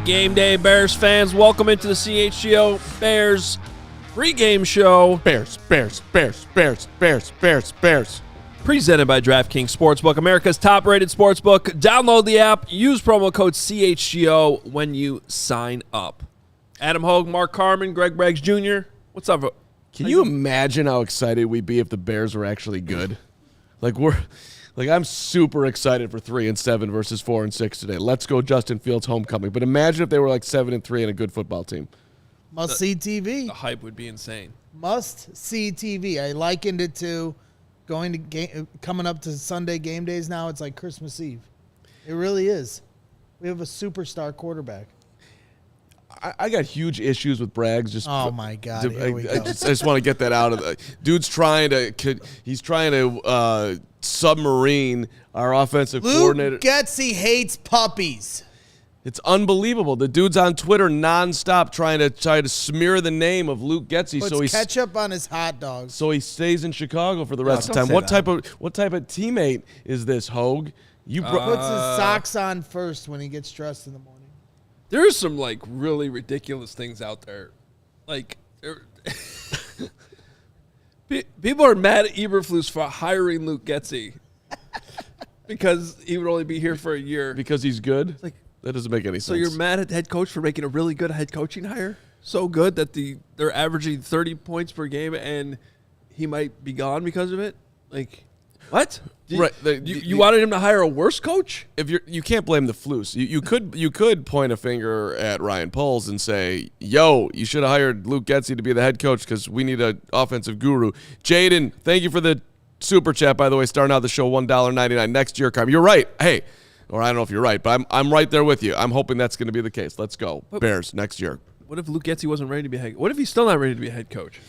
Game day, Bears fans. Welcome into the CHGO Bears Pregame show. Bears. Presented by DraftKings Sportsbook, America's top-rated sportsbook. Download the app. Use promo code CHGO when you sign up. Adam Hoge, Mark Carman, Greg Braggs Jr. What's up? Can you imagine how excited we'd be if the Bears were actually good? I'm super excited for 3-7 versus 4-6 today. Let's go Justin Fields homecoming. But imagine if they were like 7-3 and a good football team. Must-see TV. The hype would be insane. Must-see TV. I likened it to coming up to Sunday game days now. It's like Christmas Eve. It really is. We have a superstar quarterback. I got huge issues with Braggs. Oh my God! I just want to get that out of the dude's trying to submarine our offensive coordinator. Luke Getsy hates puppies. It's unbelievable. The dude's on Twitter nonstop trying to smear the name of Luke Getsy. Puts ketchup on his hot dogs. So he stays in Chicago for the rest of the time. What type of teammate is this, Hoge? Puts his socks on first when he gets dressed in the morning. There's some really ridiculous things out there. People are mad at Eberflus for hiring Luke Getsy because he would only be here for a year. Because he's good? That doesn't make any sense. So you're mad at the head coach for making a really good head coaching hire? So good that they're averaging 30 points per game and he might be gone because of it? What? You wanted him to hire a worse coach? If you can't blame the Flus. You could point a finger at Ryan Poles and say, "Yo, you should have hired Luke Getsy to be the head coach because we need an offensive guru." Jaden, thank you for the super chat. By the way, starting out the show $1.99 next year. You're right. Hey, or I don't know if you're right, but I'm right there with you. I'm hoping that's going to be the case. Let's go Bears next year. What if Luke Getsy wasn't ready to be head? What if he's still not ready to be a head coach?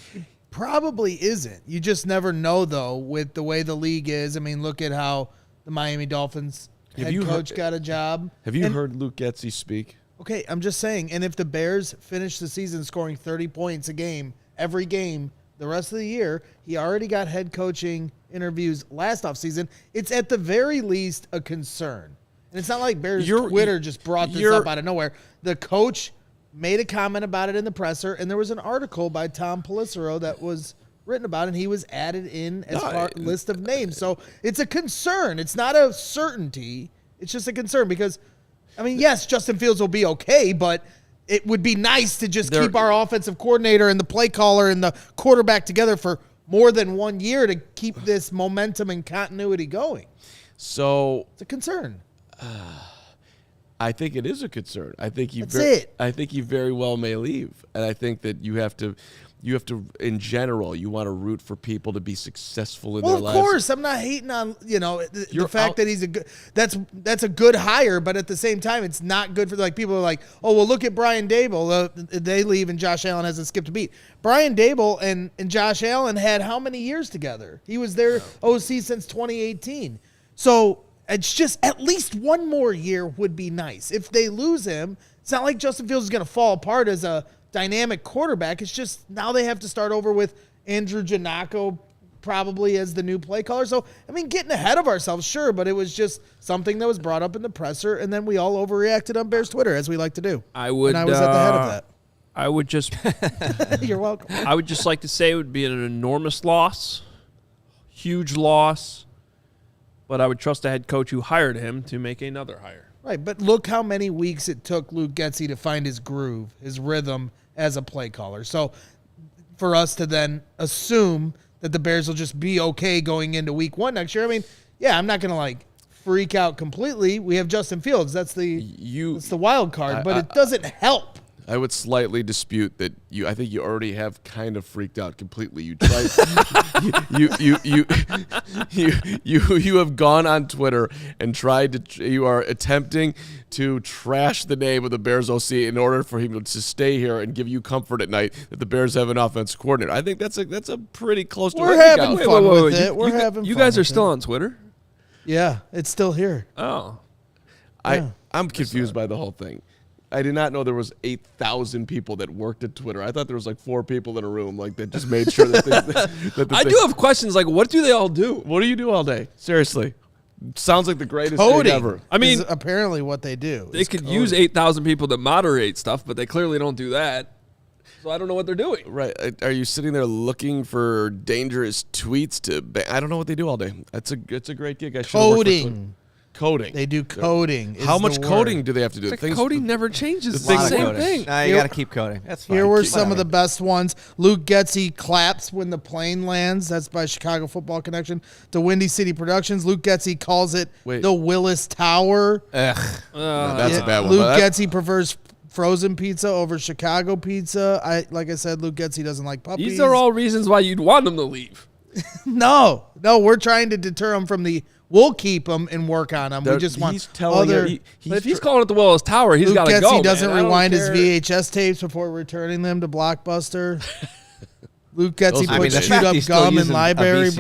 Probably isn't. You just never know, though, with the way the league is. I mean, look at how the Miami Dolphins head coach got a job. Have you heard Luke Getsy speak? Okay, I'm just saying. And if the Bears finish the season scoring 30 points a game, every game, the rest of the year, he already got head coaching interviews last offseason. It's at the very least a concern. And it's not like Bears Twitter just brought this up out of nowhere. The coach made a comment about it in the presser, and there was an article by Tom Pelissero that was written about it, and he was added in as part list of names. So it's a concern. It's not a certainty. It's just a concern because, yes, Justin Fields will be okay, but it would be nice to just keep our offensive coordinator and the play caller and the quarterback together for more than 1 year to keep this momentum and continuity going. So it's a concern. I think it is a concern. I think he very well may leave, and I think that you have to, in general, you want to root for people to be successful in their lives. Well, of course, I'm not hating on the fact that he's a good. That's a good hire, but at the same time, it's not good for people are like, oh well, look at Brian Dable. They leave and Josh Allen hasn't skipped a beat. Brian Dable and Josh Allen had how many years together? He was their OC since 2018. So. It's just at least one more year would be nice. If they lose him, it's not like Justin Fields is going to fall apart as a dynamic quarterback. It's just now they have to start over with Andrew Giannacco probably as the new play caller. So, getting ahead of ourselves, sure, but it was just something that was brought up in the presser, and then we all overreacted on Bears Twitter, as we like to do. I was at the head of that. I would just... You're welcome. I would just like to say it would be an enormous loss, huge loss. But I would trust the head coach who hired him to make another hire. Right, but look how many weeks it took Luke Getsy to find his groove, his rhythm as a play caller. So for us to then assume that the Bears will just be okay going into week 1 next year, I'm not going to freak out completely. We have Justin Fields. That's the wild card, but it doesn't help. I would slightly dispute that I think you already have kind of freaked out completely. You tried you have gone on Twitter and you are attempting to trash the name of the Bears OC in order for him to stay here and give you comfort at night that the Bears have an offense coordinator. I think that's a pretty close to We're having fun with it. You guys are still on Twitter? Yeah, it's still here. Oh. I'm confused by the whole thing. I did not know there was 8,000 people that worked at Twitter. I thought there was 4 people in a room that just made sure that I do have questions what do they all do? What do you do all day? Seriously. Sounds like the greatest Coding thing ever. I mean, is apparently what they do. they could use 8,000 people to moderate stuff, but they clearly don't do that. So I don't know what they're doing. Right. Are you sitting there looking for dangerous tweets to I don't know what they do all day. It's a great gig. I should have worked with coding. They do coding. How much coding do they have to do? Like coding never changes. It's the the same coding. thing. No, you got to keep coding. That's fine. Here were some of the best ones. Luke Getzey claps when the plane lands. That's by Chicago Football Connection. The Windy City Productions. Luke Getzey calls it the Willis Tower. Ugh. No, that's a bad one. Luke Getzey prefers frozen pizza over Chicago pizza. Like I said, Luke Getzey doesn't like puppies. These are all reasons why you'd want them to leave. No, we're trying to deter them from the. We'll keep them and work on them. We just want other. But if he's calling it the Willis Tower, he's got to go. Luke Getzey doesn't man. rewind his VHS tapes before returning them to Blockbuster. Luke Getzey puts chewed up gum in library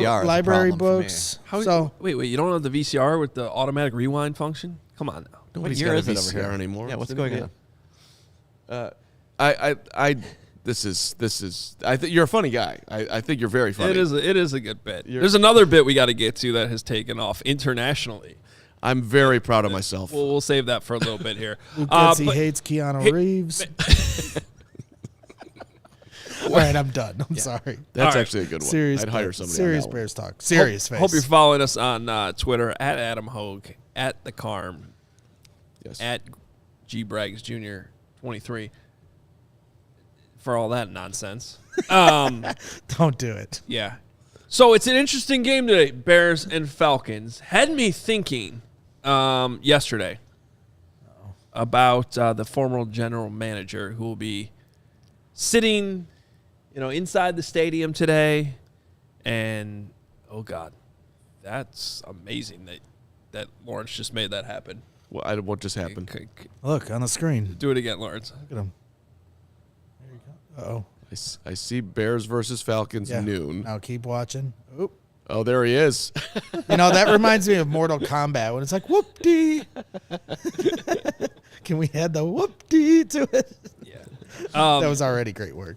books. Wait, you don't have the VCR with the automatic rewind function? Come on now. Nobody's What year got a is it over VCR here? anymore. Yeah, what's going on? This is. I think you're a funny guy. I think you're very funny. It is a good bit. There's another bit we got to get to that has taken off internationally. I'm very proud of myself. We'll save that for a little bit here. Luke Getzey hates Keanu Reeves. All right, I'm done. I'm sorry. That's actually a good one. I'd hire somebody. Serious on that Bears talk. Serious face. Hope you're following us on Twitter at Adam Hoge, at the Carm, at G Braggs Jr. 23. For all that nonsense. Don't do it. Yeah. So it's an interesting game today, Bears and Falcons. Had me thinking yesterday about the former general manager who will be sitting, inside the stadium today. And, oh, God, that's amazing that Lawrence just made that happen. What just happened? Look on the screen. Do it again, Lawrence. Look at him. Uh-oh. I see Bears versus Falcons noon. Now keep watching. Oop. Oh, there he is. That reminds me of Mortal Kombat when it's like, whoop-dee. Can we add the whoop-dee to it? Yeah. That was already great work.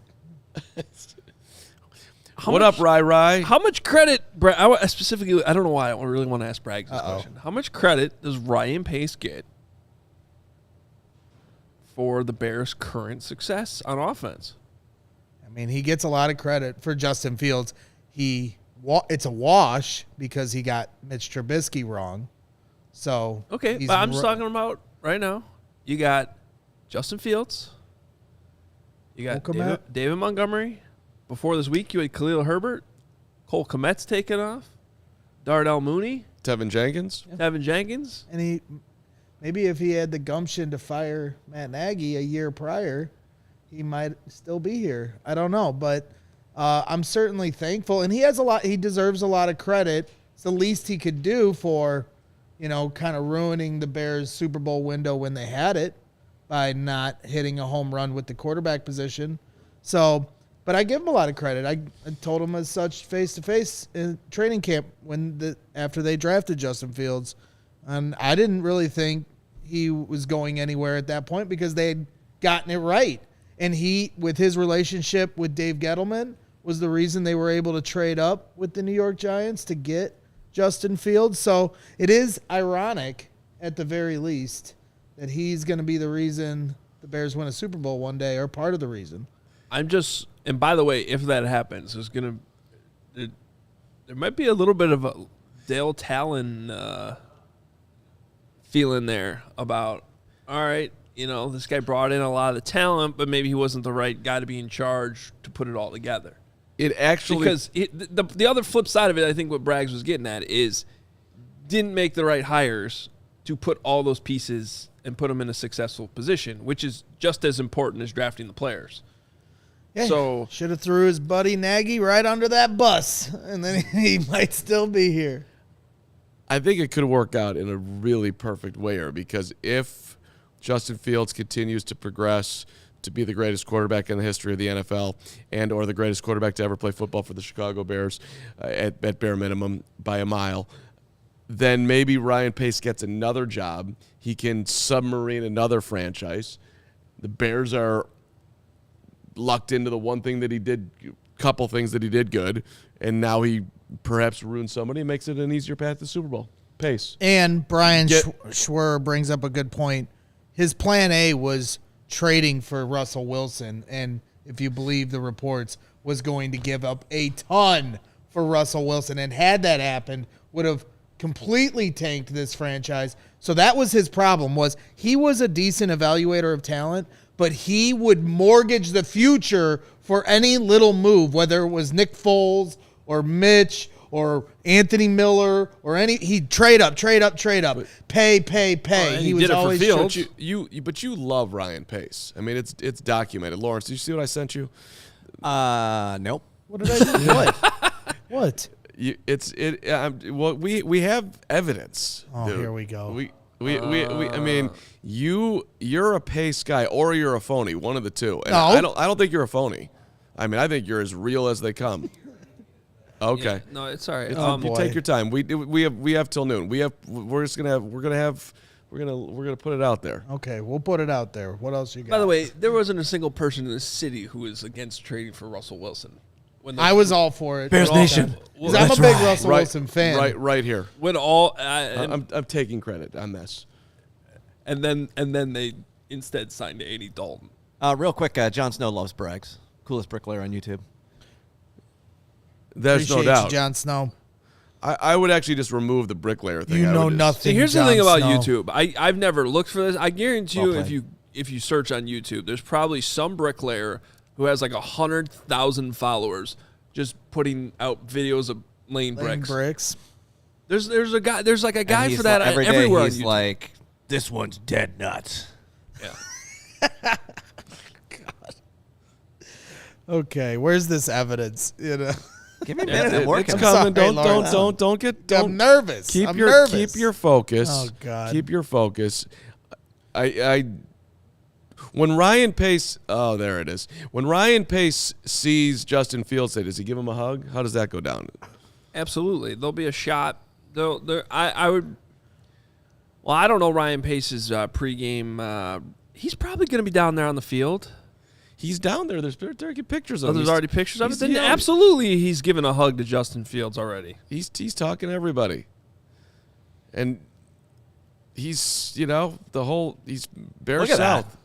What up, Rai? How much credit, specifically, I don't know why I really want to ask Braggs this question. How much credit does Ryan Pace get for the Bears' current success on offense? I mean, he gets a lot of credit for Justin Fields. It's a wash because he got Mitch Trubisky wrong. So okay, but I'm just talking about right now. You got Justin Fields. You got David Montgomery. Before this week, you had Khalil Herbert. Cole Kmet's taken off. Darnell Mooney. Tevin Jenkins. And maybe if he had the gumption to fire Matt Nagy a year prior, he might still be here. I don't know, but I'm certainly thankful. And he deserves a lot of credit. It's the least he could do for, kind of ruining the Bears' Super Bowl window when they had it by not hitting a home run with the quarterback position. So, but I give him a lot of credit. I told him as such face-to-face in training camp after they drafted Justin Fields. And I didn't really think he was going anywhere at that point because they had gotten it right. And he, with his relationship with Dave Gettleman, was the reason they were able to trade up with the New York Giants to get Justin Fields. So it is ironic, at the very least, that he's going to be the reason the Bears win a Super Bowl one day, or part of the reason. And by the way, if that happens, there might be a little bit of a Dale Talon feeling there about, all right, this guy brought in a lot of the talent, but maybe he wasn't the right guy to be in charge to put it all together. It actually... Because the other flip side of it, I think what Braggs was getting at is didn't make the right hires to put all those pieces and put them in a successful position, which is just as important as drafting the players. Yeah, so should have threw his buddy Nagy right under that bus, and then he might still be here. I think it could work out in a really perfect way, because if Justin Fields continues to progress to be the greatest quarterback in the history of the NFL and or the greatest quarterback to ever play football for the Chicago Bears at bare minimum by a mile, then maybe Ryan Pace gets another job. He can submarine another franchise. The Bears are lucked into the one thing that he did, couple things that he did good, and now he perhaps ruins somebody and makes it an easier path to the Super Bowl. Pace. And Brian Schwer brings up a good point. His plan A was trading for Russell Wilson, and if you believe the reports, was going to give up a ton for Russell Wilson. And had that happened, would have completely tanked this franchise. So that was his problem, was he was a decent evaluator of talent, but he would mortgage the future for any little move, whether it was Nick Foles or Mitch or Anthony Miller or he'd trade up, pay. He was always Fields. But you love Ryan Pace. I mean, it's documented. Lawrence, did you see what I sent you? Nope. What did I do? What? We have evidence. Oh, dude. here we go. I mean, you're a Pace guy or you're a phony, one of the two. And No. I don't think you're a phony. I mean, I think you're as real as they come. Okay. Yeah, no, it's all right. You take your time. We have till noon. We're gonna put it out there. Okay, we'll put it out there. What else you got? By the way, there wasn't a single person in the city who was against trading for Russell Wilson. I was all for it. Bears Nation. Because I'm a big Russell Wilson fan. Right here. When all I'm taking credit on this. and then they instead signed Andy Dalton. Real quick, Jon Snow loves Braggs. Coolest bricklayer on YouTube. There's no Appreciate doubt. you, Jon Snow. I would actually just remove the bricklayer thing. You know nothing. See, here's Jon the thing about Snow. YouTube. I've never looked for this. I guarantee Well you, played. if you search on YouTube, there's probably some bricklayer who has like 100,000 followers just putting out videos of laying bricks. There's a guy. There's like a guy And for that every day everywhere he's on YouTube. like, this one's dead nuts. Yeah. Okay, where's this evidence? You know, Give me a minute. I'm working. It's coming. sorry, Lawrence. Don't I'm nervous. keep I'm your nervous. keep your focus. Oh, God. Keep your focus. When Ryan Pace, oh, there it is. When Ryan Pace sees Justin Fields, does he give him a hug? How does that go down? Absolutely, there'll be a shot. I would. Well, I don't know Ryan Pace's pregame. He's probably going to be down there on the field. He's down there. There's pictures of Oh, him. there's already pictures of it. Then young. absolutely, he's given a hug to Justin Fields already. He's talking to everybody, and he's he's Bears Look at South. that.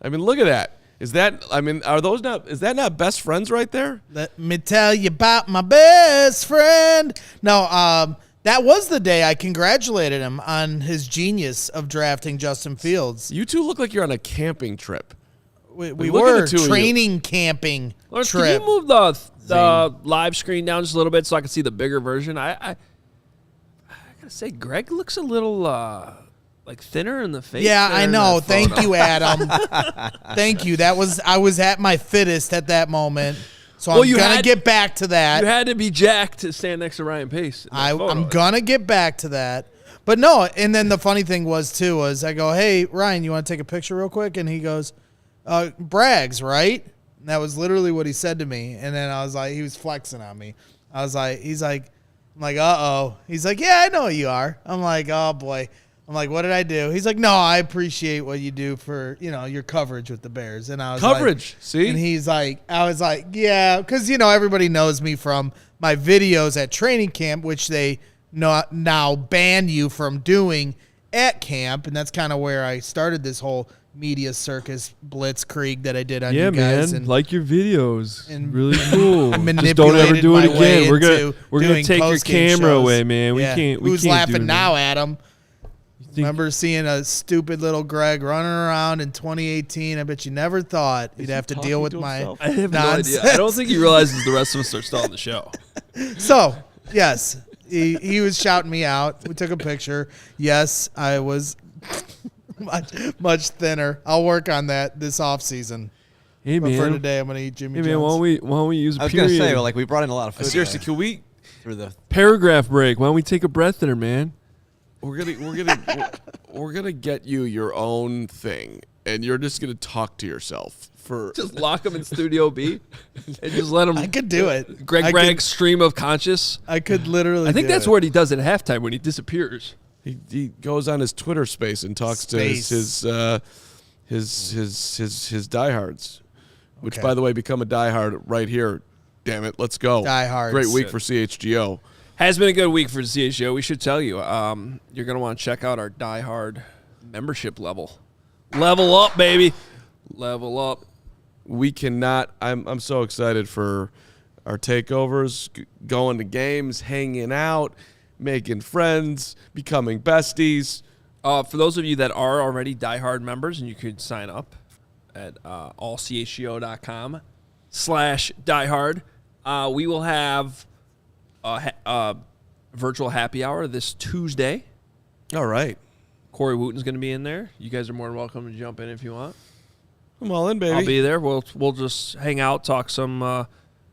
I mean, look at that. Is that not best friends right there? Let me tell you about my best friend. No, that was the day I congratulated him on his genius of drafting Justin Fields. You two look like you're on a camping trip. We look at were the two of you. training camping Lawrence, trip. can you move the live screen down just a little bit so I can see the bigger version? I gotta say, Greg looks a little like thinner in the face. Yeah, there I in know. that Thank photo. you, Adam. Thank you. I was at my fittest at that moment. So Well, I'm going to get back to that. You had to be jacked to stand next to Ryan Pace. in that photo. I'm going to get back to that. But no, and then the funny thing was I go, hey, Ryan, you want to take a picture real quick? And he goes, Braggs, right? And that was literally what he said to me. And then I was like, he was flexing on me. I'm like, uh-oh. He's like, yeah, I know who you are. I'm like, oh, boy. I'm like, what did I do? He's like, no, I appreciate what you do for, your coverage with the Bears. And I was Coverage, like, see? And he's like, I was like, yeah, because, everybody knows me from my videos at training camp, which they now ban you from doing at camp. And that's kind of where I started this whole media circus blitzkrieg that I did on you guys. And like your videos. and Really cool. I Just don't ever manipulated do my it way again. We're into gonna doing take your post-game camera shows. away, man. We Yeah. can't. Who's can't do laughing that. now, Adam? Think- Remember seeing a stupid little Greg running around in 2018? I bet you never thought you'd have to deal with my himself? I have no nonsense. idea. I don't think he realizes the rest of us are still on the show. So, yes, he was shouting me out. We took a picture. Yes, I was much thinner. I'll work on that this offseason. Hey But for man. today, I'm going to eat Jimmy Hey man. John's. Why don't we use a I was going to period? say, like, we brought in a lot of food. Seriously, today can we? through the Paragraph break. Why don't we take a breath there, man? We're gonna get you your own thing, and you're just gonna talk to yourself for. Just lock him in Studio B and just let him. I could do it. Greg I Bragg's stream of conscious. I could literally I think do that's it. what he does at halftime when he disappears. He goes on his Twitter space and talks to his diehards, which Okay. by the way become a diehard right here. Damn it, let's go! Diehards. Great week for CHGO. Has been a good week for the CHGO. We should tell you. You're going to want to check out our Die Hard membership level. Level up, baby. Level up. We cannot. I'm so excited for our takeovers, going to games, hanging out, making friends, becoming besties. For those of you that are already Die Hard members, and you could sign up at allchgo.com/diehard, we will have a virtual happy hour this Tuesday. All right. Corey Wooten's going to be in there. You guys are more than welcome to jump in if you want. I'm all in, baby. I'll be there. We'll just hang out, talk some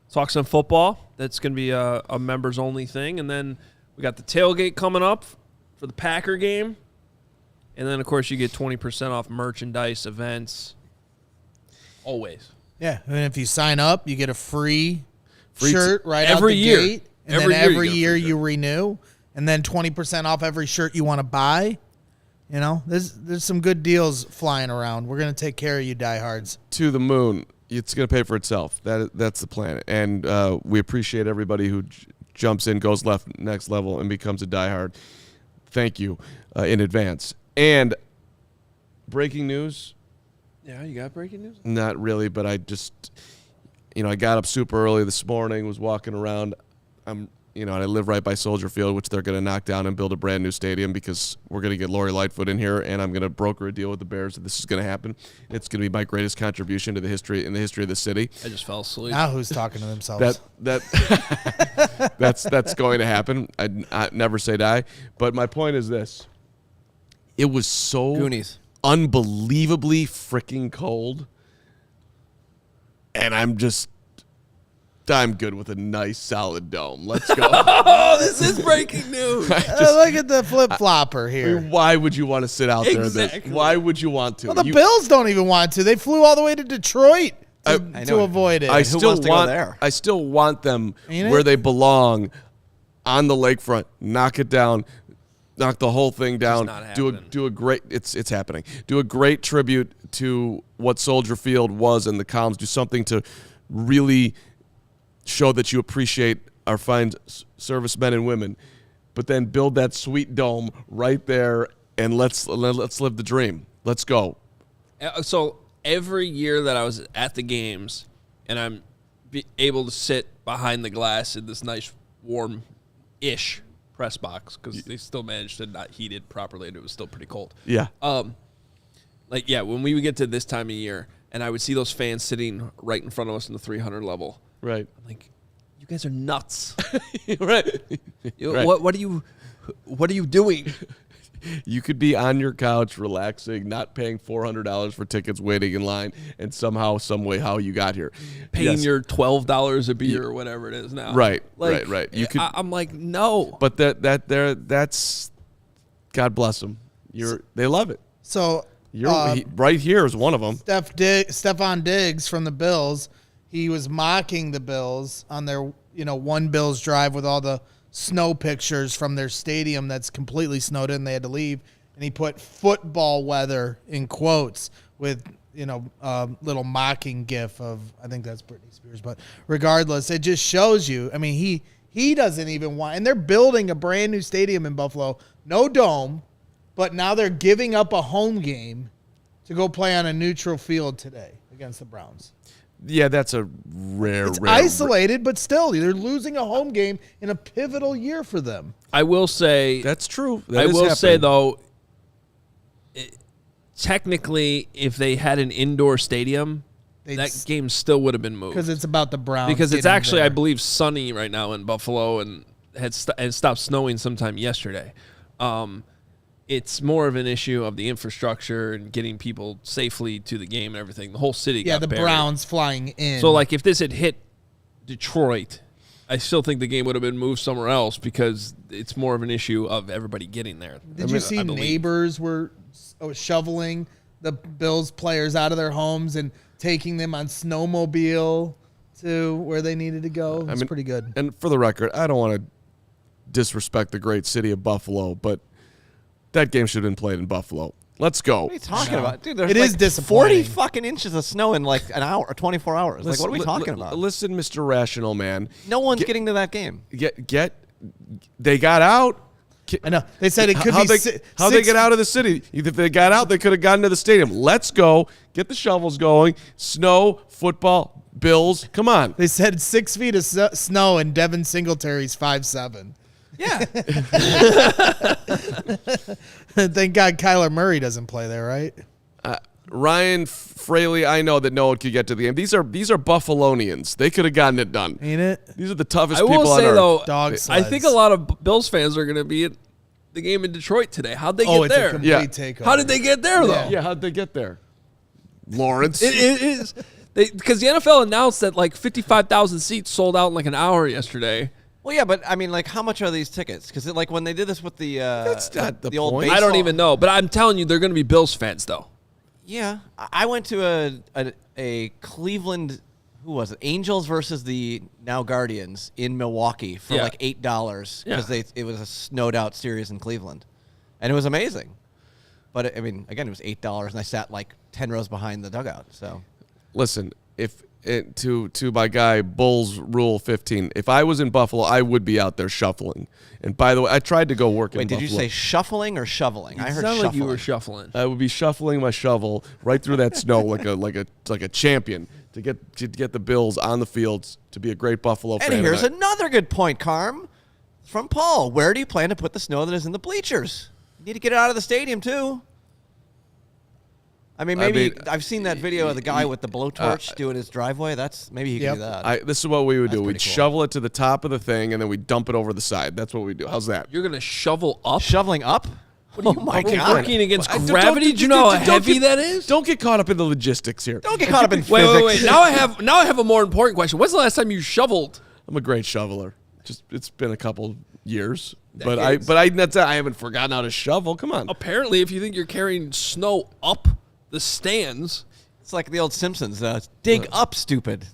football. That's going to be a members only thing, and then we got the tailgate coming up for the Packer game, and then of course you get 20% off merchandise, events, always. Yeah, and if you sign up, you get a free shirt right every out the year. gate, and then every year you renew, and then 20% off every shirt you want to buy. You know, there's some good deals flying around. We're going to take care of you, diehards. To the moon. It's going to pay for itself. That's the plan. And we appreciate everybody who jumps in, goes next level, and becomes a diehard. Thank you in advance. And breaking news. Yeah, you got breaking news? Not really, but I just, I got up super early this morning, was walking around. And I live right by Soldier Field, which they're going to knock down and build a brand new stadium because we're going to get Lori Lightfoot in here, and I'm going to broker a deal with the Bears that this is going to happen. It's going to be my greatest contribution to the history of the city. I just fell asleep. Now who's talking to themselves? That's going to happen. I never say die. But my point is this: it was so Goonies. Unbelievably freaking cold, and I'm good with a nice solid dome. Let's go. Oh, this is breaking news. Look at the flip-flopper here. Why would you want to sit out there? Exactly. Why would you want to? Well, the Bills don't even want to. They flew all the way to Detroit to avoid it. I Who wants to go there? I still want them Ain't where it? they belong, on the lakefront. Knock it down. Knock the whole thing down. not Do a great. It's happening. Do a great tribute to what Soldier Field was and the Columns. Do something to really show that you appreciate our fine servicemen and women, but then build that sweet dome right there, and let's live the dream. Let's go. So every year that I was at the games, and I'm able to sit behind the glass in this nice warm-ish press box because they still managed to not heat it properly, and it was still pretty cold. Yeah. When we would get to this time of year, and I would see those fans sitting right in front of us in the 300 level. Right. I'm like, you guys are nuts. Right. Right. What are you doing? You could be on your couch relaxing, not paying $400 for tickets, waiting in line, and somehow, some way, how you got here. Paying your $12 a beer or whatever it is now. Right. Right. You could. I'm like, no. But that's God bless them. They love it. So Right here is one of them. Stephon Diggs from the Bills, he was mocking the Bills on their one Bills drive with all the snow pictures from their stadium that's completely snowed in. They had to leave, and he put football weather in quotes with little mocking gif of, I think that's Britney Spears, but regardless, it just shows you. I mean, he doesn't even want, and they're building a brand new stadium in Buffalo, no dome, but now they're giving up a home game to go play on a neutral field today against the Browns. Yeah, that's a rare. Isolated, but still, they're losing a home game in a pivotal year for them. I will say That's true. I will say though, technically, if they had an indoor stadium, that game still would have been moved because it's about the Browns. because it's getting actually, there. I believe, sunny right now in Buffalo and had stopped snowing sometime yesterday. It's more of an issue of the infrastructure and getting people safely to the game and everything. The whole city got the buried. Browns flying in. So, if this had hit Detroit, I still think the game would have been moved somewhere else because it's more of an issue of everybody getting there. Did you see neighbors were shoveling the Bills players out of their homes and taking them on snowmobile to where they needed to go? It's pretty good. And for the record, I don't want to disrespect the great city of Buffalo, but that game should have been played in Buffalo. Let's go. What are you talking about? Dude, there's It is disappointing. 40 fucking inches of snow in like an hour or 24 hours. What are we talking about? Listen, Mr. Rational Man. No one's getting to that game. Get they got out. I know. They said it could How'd be they get out of the city? If they got out, they could have gotten to the stadium. Let's go. Get the shovels going. Snow, football, Bills. Come on. They said 6 feet of snow and Devin Singletary's 5'7". Yeah. Thank God Kyler Murray doesn't play there, right? Ryan Fraley, I know that no one could get to the game. These are Buffalonians. They could have gotten it done. Ain't it? These are the toughest I people will on say, earth. though, Dog I sleds. think a lot of Bills fans are going to be at the game in Detroit today. How'd they get it's a there? complete takeover. How did they get there, though? Yeah, how'd they get there? Lawrence. It is. Because the NFL announced that like 55,000 seats sold out in like an hour yesterday. Well, yeah, but I mean, like, how much are these tickets? Because like when they did this with the That's not the old point. I don't baseball- even know. But I'm telling you, they're going to be Bills fans, though. Yeah, I went to a Cleveland, who was it? Angels versus the now Guardians in Milwaukee for Yeah. like $8 because Yeah. it was a snowed out series in Cleveland, and it was amazing. But I mean, again, it was $8, and I sat like 10 rows behind the dugout. So Listen, to my guy Bulls Rule 15. If I was in Buffalo, I would be out there shuffling. And by the way, I tried to go work in wait, did Buffalo. you say shuffling or shoveling? I It heard sounded shuffling. like you were shuffling. I would be shuffling my shovel right through that snow like a champion to get the Bills on the fields to be a great Buffalo fan. And here's tonight. another good point, Carm, from Paul. Where do you plan to put the snow that is in the bleachers? You need to get it out of the stadium, too. I mean, maybe I've seen that video of the guy with the blowtorch doing his driveway. Maybe he can do that. This is what we would That's do. We'd pretty cool. shovel it to the top of the thing, and then we'd dump it over the side. That's what we do. How's that? You're going to shovel up? Shoveling up? Oh, my Are you God. working against Don't- gravity? Do you know how heavy that is? Don't get caught up in the logistics here. Don't get caught up in Wait. physics. Now I have a more important question. When's the last time you shoveled? I'm a great shoveler. It's been a couple years, Decades. but I haven't forgotten how to shovel. Come on. Apparently, if you think you're carrying snow up the stands, It's like the old Simpsons. Dig up, stupid.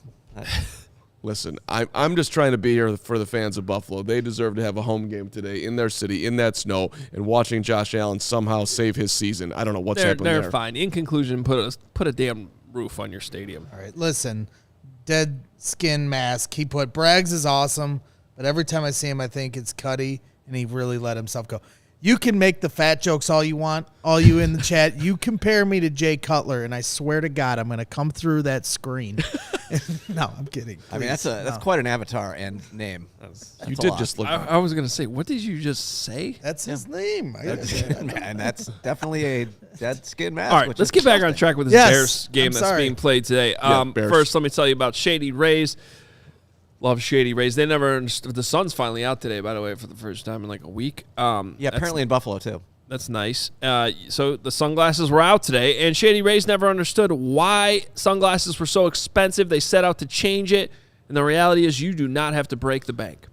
Listen, I'm just trying to be here for the fans of Buffalo. They deserve to have a home game today in their city, in that snow, and watching Josh Allen somehow save his season. I don't know what's happening they're there. fine. In conclusion, put a damn roof on your stadium. All right, listen. Dead skin mask. He put Braggs is awesome, but every time I see him, I think it's Cuddy, and he really let himself go. You can make the fat jokes all you want, all you in the chat. You compare me to Jay Cutler, and I swear to God, I'm going to come through that screen. No, I'm kidding. I mean, Please. that's quite an avatar and name. That's You a did lot. just look. I was gonna say, what did you just say? That's his name. And that's definitely a dead skin mask. All right, which let's is get back on disgusting. track with this Yes, Bears game I'm that's sorry. being played today. Bears. First, let me tell you about Shady Rays. Love Shady Rays. They never understood. The sun's finally out today, by the way, for the first time in like a week. Yeah, apparently in Buffalo, too. That's nice. So the sunglasses were out today, and Shady Rays never understood why sunglasses were so expensive. They set out to change it, and the reality is you do not have to break the bank.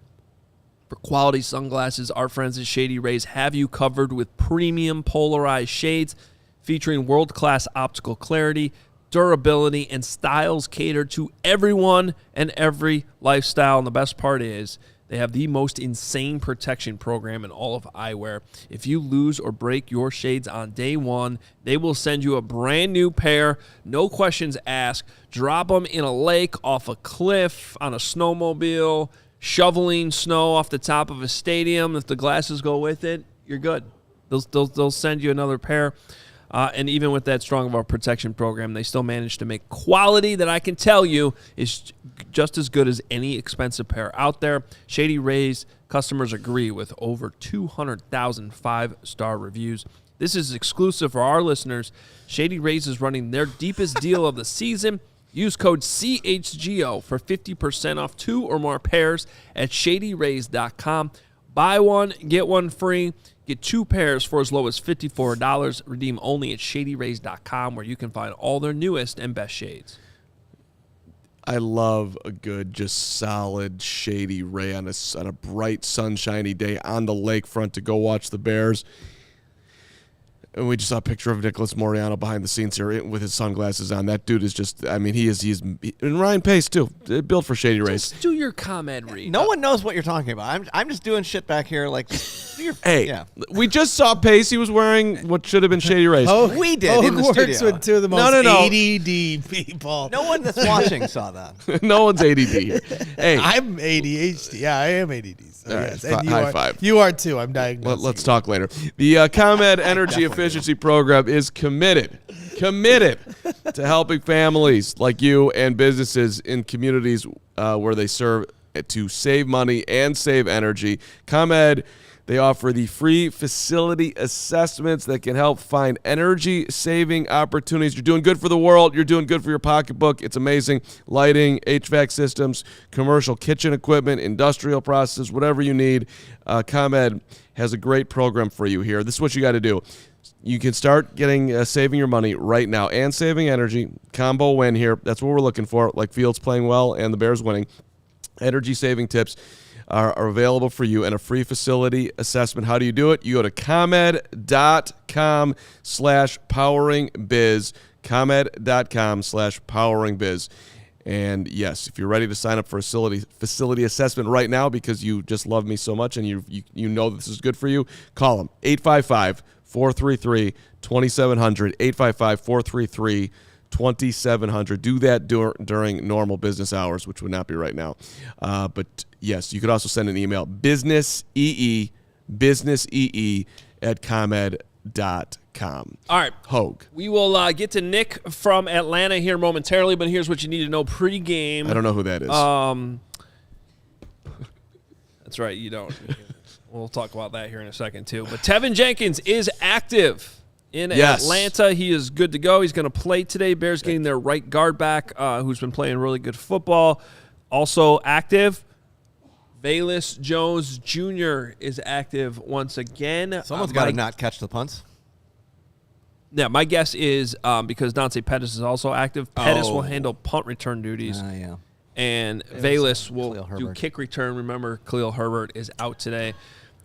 For quality sunglasses, our friends at Shady Rays have you covered with premium polarized shades featuring world-class optical clarity, durability, and styles catered to everyone and every lifestyle. And the best part is they have the most insane protection program in all of eyewear. If you lose or break your shades on day one, they will send you a brand new pair, no questions asked. Drop them in a lake, off a cliff, on a snowmobile, shoveling snow off the top of a stadium. If the glasses go with it, you're good. They'll send you another pair. And even with that strong of a protection program, they still manage to make quality that I can tell you is just as good as any expensive pair out there. Shady Rays customers agree with over 200,000 five-star reviews. This is exclusive for our listeners. Shady Rays is running their deepest deal of the season. Use code CHGO for 50% off 2 or more pairs at shadyrays.com. Buy one, get one free. Get 2 pairs for as low as $54. Redeem only at shadyrays.com, where you can find all their newest and best shades. I love a good, just solid, shady ray on a bright, sunshiny day on the lakefront to go watch the Bears. And we just saw a picture of Nicholas Moriano behind the scenes here with his sunglasses on. That dude is just, I mean, and Ryan Pace, too, built for Shady Race. Just do your ComEd read. No one knows what you're talking about. I'm just doing shit back here like, hey, we just saw Pace. He was wearing what should have been Shady Race. We did Hoge in the works studio. with two of the most ADD people. No one that's watching saw that. No one's ADD here. Hey, I'm ADHD. Yeah, I am ADD. So All yes. right, And high five. You are too. I'm diagnosed. Let's talk later. The ComEd Energy Efficiency Program is committed to helping families like you and businesses in communities where they serve to save money and save energy. ComEd, they offer the free facility assessments that can help find energy-saving opportunities. You're doing good for the world. You're doing good for your pocketbook. It's amazing. Lighting, HVAC systems, commercial kitchen equipment, industrial processes, whatever you need. ComEd has a great program for you here. This is what you got to do. You can start getting saving your money right now and saving energy. Combo win here. That's what we're looking for, like Fields playing well and the Bears winning. Energy-saving tips are available for you and a free facility assessment. How do you do it? You go to ComEd.com/poweringbiz, ComEd.com/poweringbiz. And yes, if you're ready to sign up for a facility assessment right now because you just love me so much and you know this is good for you, call them 855-433-2700, 855-433-2700. Do that during normal business hours, which would not be right now. But yes, you could also send an email, businessee at ComEd.com. All right. Hoge. We will get to Nick from Atlanta here momentarily, but here's what you need to know pregame. I don't know who that is. That's right, you don't. We'll talk about that here in a second, too. But Tevin Jenkins is active in Atlanta. He is good to go. He's going to play today. Bears getting their right guard back, who's been playing really good football. Also active, Velus Jones Jr. is active once again. Someone's got to not catch the punts. Yeah, my guess is because Dante Pettis is also active, Pettis will handle punt return duties. Yeah. And Velus will Khalil do Herbert. kick return. Remember, Khalil Herbert is out today.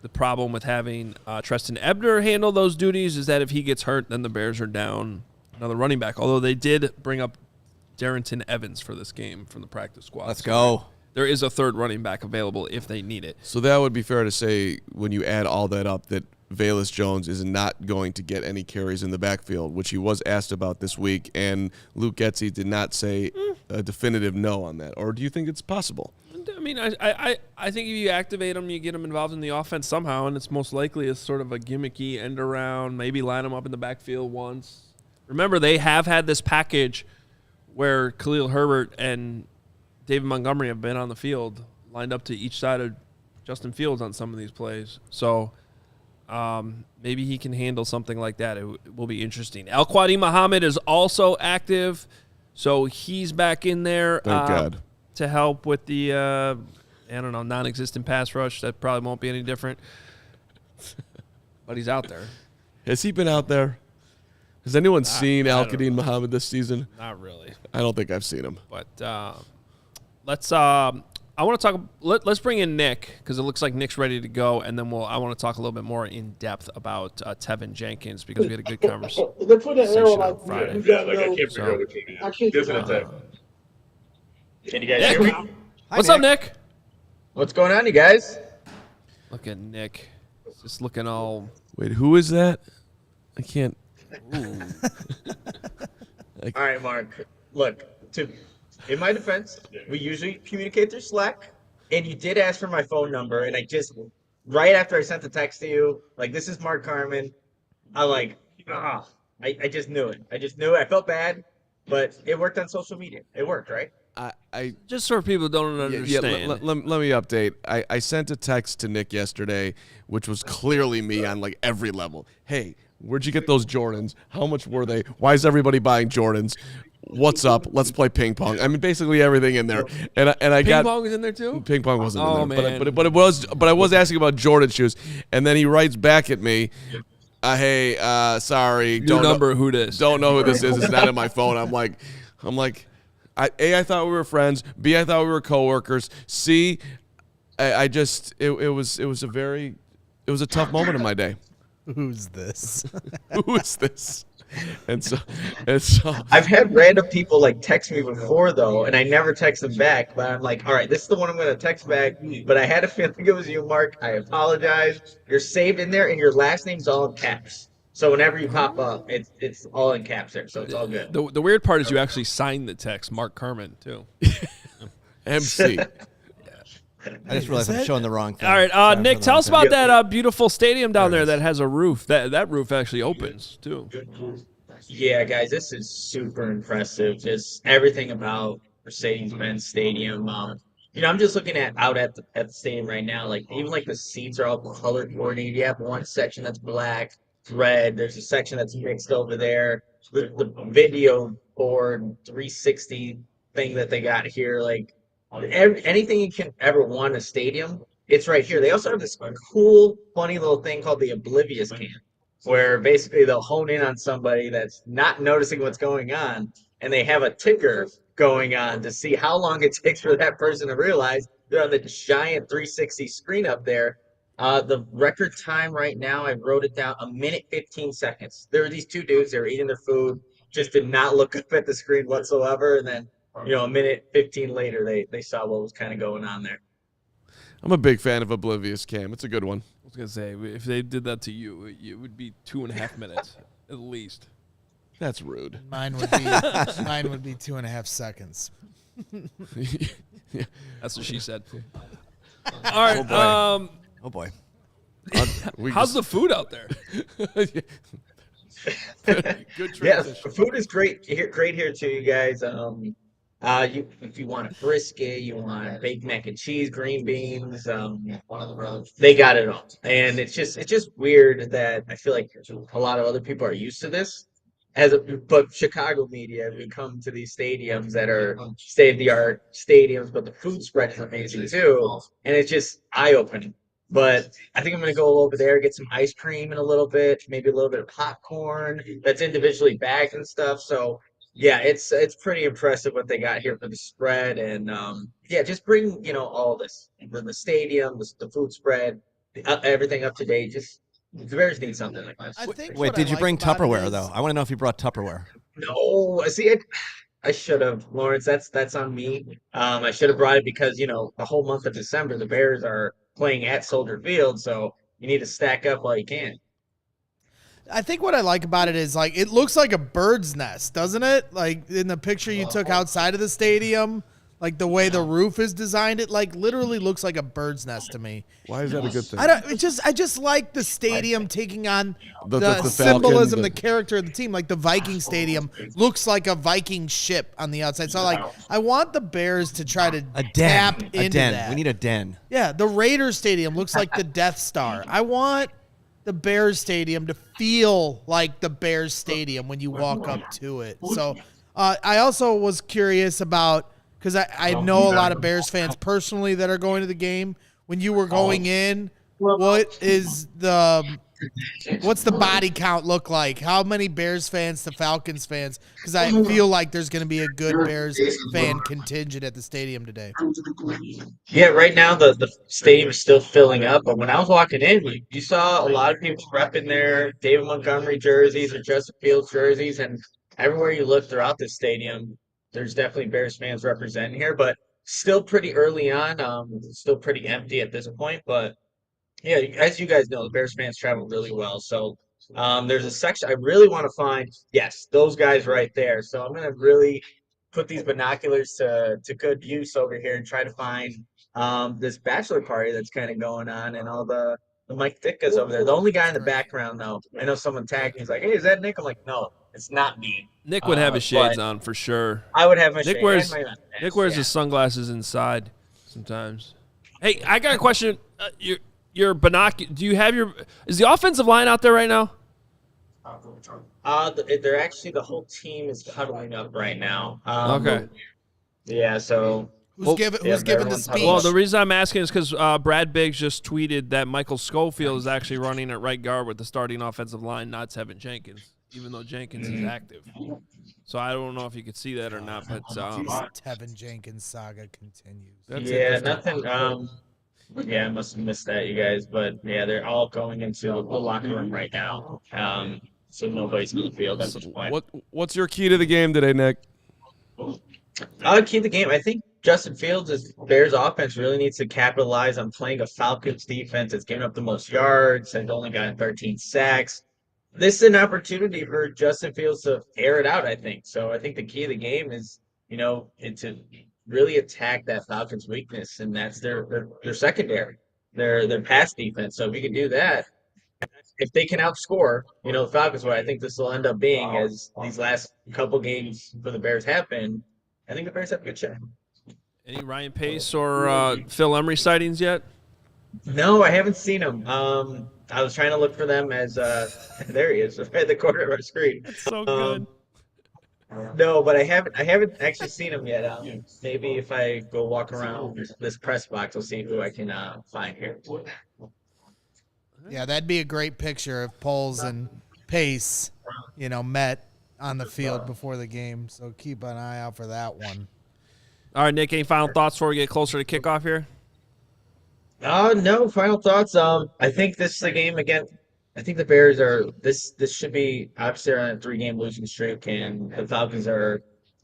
The problem with having Treston Ebner handle those duties is that if he gets hurt, then the Bears are down another running back. Although they did bring up Darrington Evans for this game from the practice squad. Let's go. There is a third running back available if they need it. So that would be fair to say when you add all that up that Velus Jones is not going to get any carries in the backfield, which he was asked about this week, and Luke Getsy did not say a definitive no on that. Or do you think it's possible? I mean, I think if you activate him, you get him involved in the offense somehow, and it's most likely a sort of a gimmicky end around, maybe line him up in the backfield once. Remember, they have had this package where Khalil Herbert and David Montgomery have been on the field, lined up to each side of Justin Fields on some of these plays. So maybe he can handle something like that. It will be interesting. Al-Quadi Muhammad is also active, so he's back in there. Thank God. To help with the, non-existent pass rush. That probably won't be any different. But he's out there. Has he been out there? Has anyone seen Al-Quadi Muhammad this season? Not really. I don't think I've seen him. But let's bring in Nick because it looks like Nick's ready to go, and then I want to talk a little bit more in depth about Tevin Jenkins because we had a good conversation on Friday. Yeah, like I can't figure out which one it is. This and Tevin. Can you guys hear me? What's up, Nick? What's going on, you guys? Look at Nick. He's just looking all. Wait, who is that? I can't. All right, Mark. Look, in my defense, we usually communicate through Slack, and you did ask for my phone number, and I just, right after I sent the text to you, like, this is Mark Carman, I just knew it. I felt bad, but it worked on social media. It worked, right? I just so people don't understand. Let me update. I sent a text to Nick yesterday, which was clearly me on like every level. Hey, where'd you get those Jordans? How much were they? Why is everybody buying Jordans? What's up? Let's play ping pong. I mean, basically everything in there. And I ping got pong is in there too. Ping pong wasn't in there, man. but I was asking about Jordan shoes, and then he writes back at me. Hey, sorry, New number, who this? Don't know who this is. It's not in my phone. I'm like, I thought we were friends. B, I thought we were coworkers. C, it was a tough moment in my day. Who's this? Who is this? And so I've had random people like text me before though, and I never text them back. But I'm like, all right, this is the one I'm going to text back. But I had a feeling it was you, Mark. I apologize. You're saved in there, and your last name's all in caps. So whenever you pop up, it's all in caps there. So it's all good. The weird part is you actually signed the text, Mark Carman, too. MC. I just realized I'm showing the wrong thing. All right, Nick, tell us about that beautiful stadium down there that has a roof. That roof actually opens, too. Yeah, guys, this is super impressive. Just everything about Mercedes-Benz Stadium. I'm just looking out at the stadium right now. Like even like the seats are all color coordinated. You have one section that's black, red. There's a section that's mixed over there. The video board 360 thing that they got here, like anything you can ever want in a stadium, it's right here. They also have this cool, funny little thing called the Oblivious Cam, where basically they'll hone in on somebody that's not noticing what's going on, and they have a ticker going on to see how long it takes for that person to realize they're on the giant 360 screen up there. The record time right now, I wrote it down, 1:15. There were these two dudes, they were eating their food, just did not look up at the screen whatsoever, and then 1:15 later, they saw what was kind of going on there. I'm a big fan of Oblivious Cam. It's a good one. I was going to say, if they did that to you, it would be 2.5 minutes at least. That's rude. Mine would be 2.5 seconds. Yeah. That's what she said. All right. Oh boy. How's the food out there? Good transition. Yeah, food is great here too, you guys. If you want a brisket, you want baked mac and cheese, green beans, they got it all. And it's just weird that I feel like a lot of other people are used to this. But Chicago media, we come to these stadiums that are state-of-the-art stadiums, but the food spread is amazing too, and it's just eye-opening. But I think I'm going to go over there, get some ice cream in a little bit, maybe a little bit of popcorn that's individually bagged and stuff. So yeah, it's pretty impressive what they got here for the spread, and just bring all this, the stadium, the food spread, everything up to date. Just the Bears need something like this. Wait, did you bring Tupperware though? I want to know if you brought Tupperware. No, see, I should have, Lawrence. That's on me. I should have brought it because the whole month of December the Bears are playing at Soldier Field, so you need to stack up while you can. I think what I like about it is like it looks like a bird's nest, doesn't it? Like in the picture you took outside of the stadium, like the way the roof is designed, it like literally looks like a bird's nest to me. Why is that a good thing? I just like the stadium taking on the symbolism, the character of the team. Like the Viking Stadium looks like a Viking ship on the outside. So like I want the Bears to try to tap into that. We need a den. Yeah, the Raiders Stadium looks like the Death Star. I want the Bears Stadium to feel like the Bears Stadium when you walk up to it. So I also was curious about, because I know a lot of Bears fans personally that are going to the game. When you were going in, what's the body count look like? How many Bears fans to Falcons fans? Because I feel like there's going to be a good Bears fan contingent at the stadium today. Yeah, right now the stadium is still filling up, but when I was walking in, you saw a lot of people repping their David Montgomery jerseys or Justin Fields jerseys, and everywhere you look throughout the stadium, there's definitely Bears fans representing here, but still pretty early on, still pretty empty at this point. But yeah, as you guys know, the Bears fans travel really well. So there's a section I really want to find. Yes, those guys right there. So I'm going to really put these binoculars to good use over here and try to find this bachelor party that's kind of going on, and all the Mike Ditka's over there. The only guy in the background, though, I know someone tagged me. He's like, hey, is that Nick? I'm like, no, it's not me. Nick would have his shades on for sure. I would have my Nick shades. Nick wears his sunglasses inside sometimes. Hey, I got a question. Your binocular. Do you have is the offensive line out there right now? They're actually, the whole team is huddling up right now. Okay. Yeah, so Who's giving the speech? Well, the reason I'm asking is because Brad Biggs just tweeted that Michael Schofield is actually running at right guard with the starting offensive line, not Tevin Jenkins, even though Jenkins is active. So I don't know if you could see that or not, but Tevin Jenkins saga continues. nothing. Yeah, I must have missed that, you guys. But yeah, they're all going into the locker room right now. So nobody's in the field at this point. What's your key to the game today, Nick? I'll keep the game. I think Justin Fields' Bears offense really needs to capitalize on playing a Falcons defense that's given up the most yards and only gotten 13 sacks. This is an opportunity for Justin Fields to air it out, I think. So I think the key of the game is, to really attack that Falcons weakness, and that's their secondary, their pass defense. So if we can do that, if they can outscore, the Falcons, what I think this will end up being, as these last couple games for the Bears have been, I think the Bears have a good shot. Any Ryan Pace or Phil Emery sightings yet? No, I haven't seen him. I was trying to look for them as there he is, right at the corner of our screen. That's so good. No, but I haven't actually seen him yet. Maybe if I go walk around this press box, I'll see who I can find here. Yeah, that'd be a great picture if Poles and Pace, met on the field before the game. So keep an eye out for that one. All right, Nick, any final thoughts before we get closer to kickoff here? No, final thoughts. I think this is a game again. I think the Bears are this should be obviously on a 3-game losing streak, and the Falcons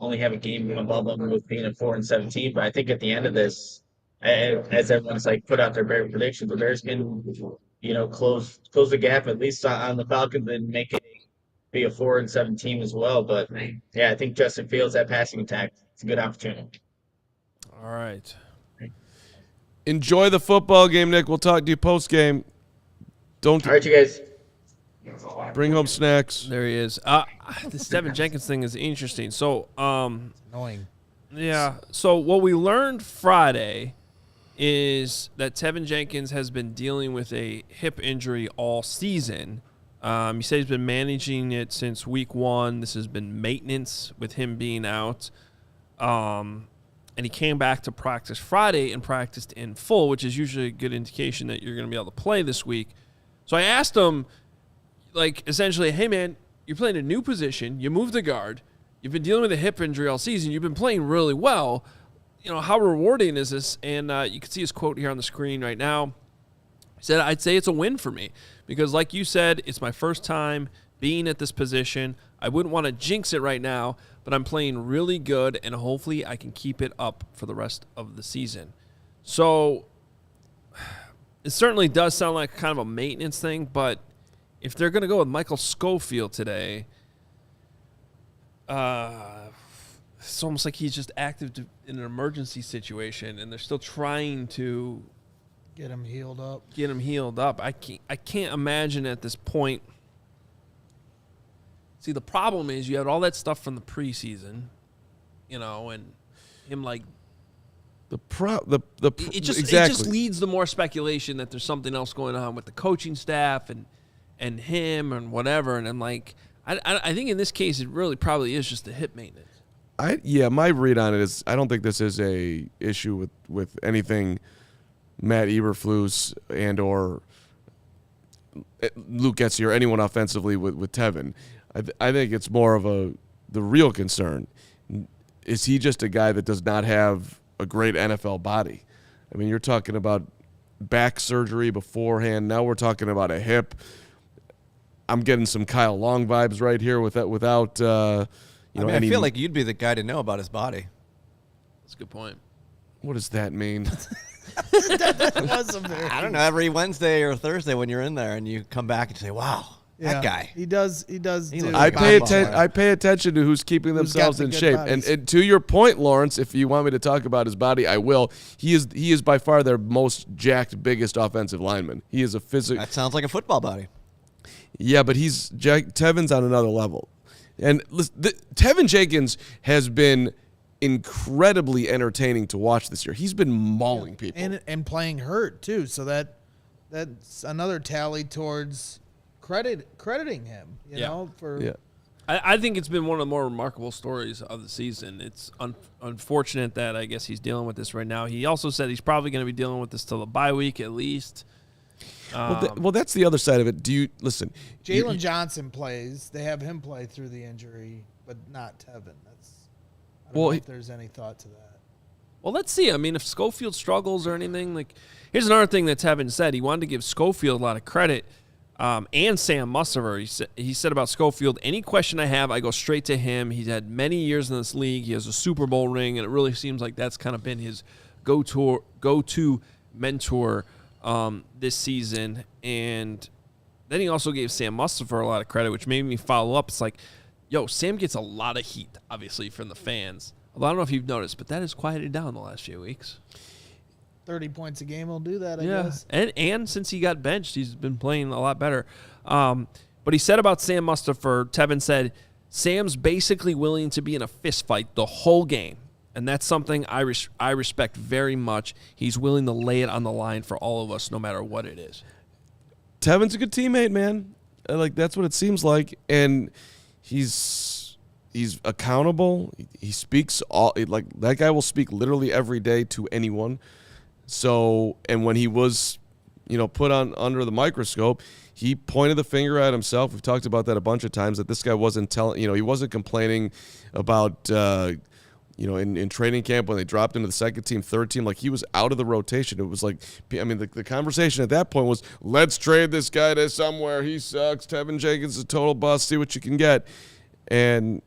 only have a game above them with being at 4-17. But I think at the end of this, as everyone's put out their Bear predictions, the Bears can close the gap at least on the Falcons and make it be a 4-7 team as well. But yeah, I think Justin Fields, that passing attack, it's a good opportunity. All right. Enjoy the football game, Nick. We'll talk to you post game. All right, you guys. Bring home snacks. There he is. This Tevin Jenkins thing is interesting. So, Annoying. yeah. So what we learned Friday is that Tevin Jenkins has been dealing with a hip injury all season. He said he's been managing it since week 1. This has been maintenance with him being out. And he came back to practice Friday and practiced in full, which is usually a good indication that you're going to be able to play this week. So I asked him, essentially, hey, man, you're playing a new position. You moved to guard. You've been dealing with a hip injury all season. You've been playing really well. How rewarding is this? And you can see his quote here on the screen right now. He said, I'd say it's a win for me because, like you said, it's my first time being at this position. I wouldn't want to jinx it right now, but I'm playing really good, and hopefully I can keep it up for the rest of the season. So it certainly does sound like kind of a maintenance thing, but if they're going to go with Michael Schofield today, it's almost like he's just active in an emergency situation, and they're still trying to get him healed up. I can't imagine at this point. See, the problem is you had all that stuff from the preseason, and him it just leads to more speculation that there's something else going on with the coaching staff and him and whatever. And I'm like, I think in this case it really probably is just a hip maintenance. My read on it is I don't think this is a issue with anything Matt Eberflus and or Luke Getsy or anyone offensively with Tevin. I think it's more of the real concern. Is he just a guy that does not have a great NFL body? I mean, you're talking about back surgery beforehand. Now we're talking about a hip. I'm getting some Kyle Long vibes right here without I feel like you'd be the guy to know about his body. That's a good point. What does that mean? I don't know. Every Wednesday or Thursday when you're in there and you come back and say, "Wow, that guy." He does. I pay attention to who's keeping themselves in shape. And to your point, Lawrence, if you want me to talk about his body, I will. He is by far their most jacked, biggest offensive lineman. He is a physical. That sounds like a football body. Yeah, but Tevin's on another level. And Tevin Jenkins has been incredibly entertaining to watch this year. He's been mauling people. And playing hurt, too. So that's another tally towards crediting him, I think it's been one of the more remarkable stories of the season. It's unfortunate that I guess he's dealing with this right now. He also said he's probably going to be dealing with this till the bye week at least. Well, that's the other side of it. Do you listen? Jalen Johnson plays. They have him play through the injury, but not Tevin. I don't know if there's any thought to that. Well, let's see. I mean, if Schofield struggles or anything, like, here's another thing that Tevin said. He wanted to give Schofield a lot of credit, and Sam Mussaver. He said about Schofield, any question I have, I go straight to him. He's had many years in this league. He has a Super Bowl ring, and it really seems like that's kind of been his go-to mentor this season. And then he also gave Sam Mussaver a lot of credit, which made me follow up. It's like, yo, Sam gets a lot of heat, obviously, from the fans. Although I don't know if you've noticed, but that has quieted down the last few weeks. 30 points a game will do that, I guess. And since he got benched, he's been playing a lot better. But he said about Sam Mussaver, Tevin said, Sam's basically willing to be in a fist fight the whole game. And that's something I respect very much. He's willing to lay it on the line for all of us, no matter what it is. Tevin's a good teammate, man. Like, that's what it seems like. And he's accountable. He speaks like that guy will speak literally every day to anyone. So, and when he was, put on under the microscope, he pointed the finger at himself. We've talked about that a bunch of times, that this guy wasn't he wasn't complaining about, in training camp when they dropped into the second team, third team, like he was out of the rotation. It was like, the conversation at that point was, let's trade this guy to somewhere. He sucks. Tevin Jenkins is a total bust. See what you can get. And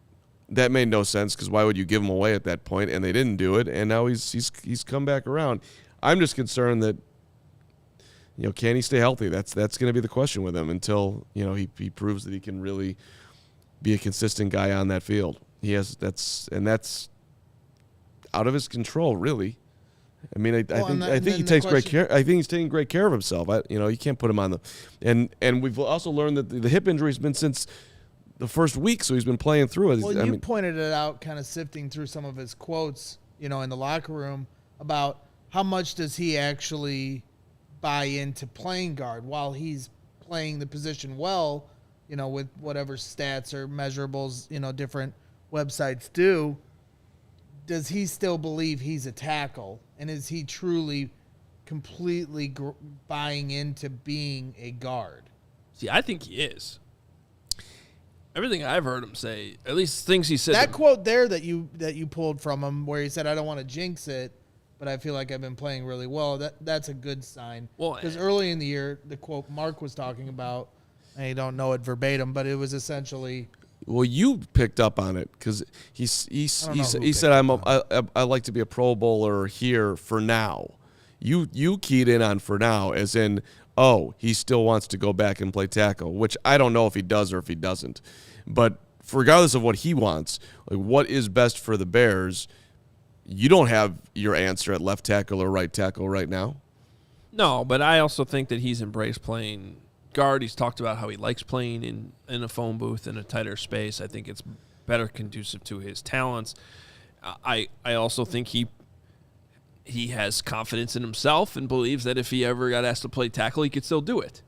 that made no sense, because why would you give him away at that point? And they didn't do it. And now he's come back around. I'm just concerned that, can he stay healthy? That's going to be the question with him until, he proves that he can really be a consistent guy on that field. That's out of his control, really. I mean, I think he takes great care. I think he's taking great care of himself. You can't put him on and we've also learned that the hip injury has been since the first week, so he's been playing through it. Well, you pointed it out, kind of sifting through some of his quotes, in the locker room about how much does he actually buy into playing guard while he's playing the position well, with whatever stats or measurables, different websites do. Does he still believe he's a tackle? And is he truly completely buying into being a guard? See, I think he is. Everything I've heard him say, at least things he said. That quote there that you pulled from him, where he said, "I don't want to jinx it, but I feel like I've been playing really well." That's a good sign. Well, because early in the year, the quote Mark was talking about, I don't know it verbatim, but it was essentially. Well, you picked up on it, because he said, I like to be a Pro Bowler here for now. You keyed in on for now, as in, he still wants to go back and play tackle, which I don't know if he does or if he doesn't. But regardless of what he wants, like, what is best for the Bears, you don't have your answer at left tackle or right tackle right now. No, but I also think that he's embraced playing guard. He's talked about how he likes playing in a phone booth in a tighter space. I think it's better conducive to his talents. I also think he has confidence in himself and believes that if he ever got asked to play tackle, he could still do it.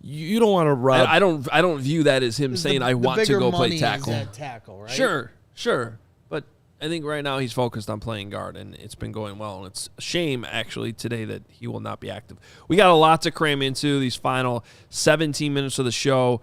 You don't want to rub. I don't view that as him saying I want to go play tackle. Is that tackle, right? Sure. But I think right now he's focused on playing guard, and it's been going well. And it's a shame, actually, today that he will not be active. We got a lot to cram into these final 17 minutes of the show.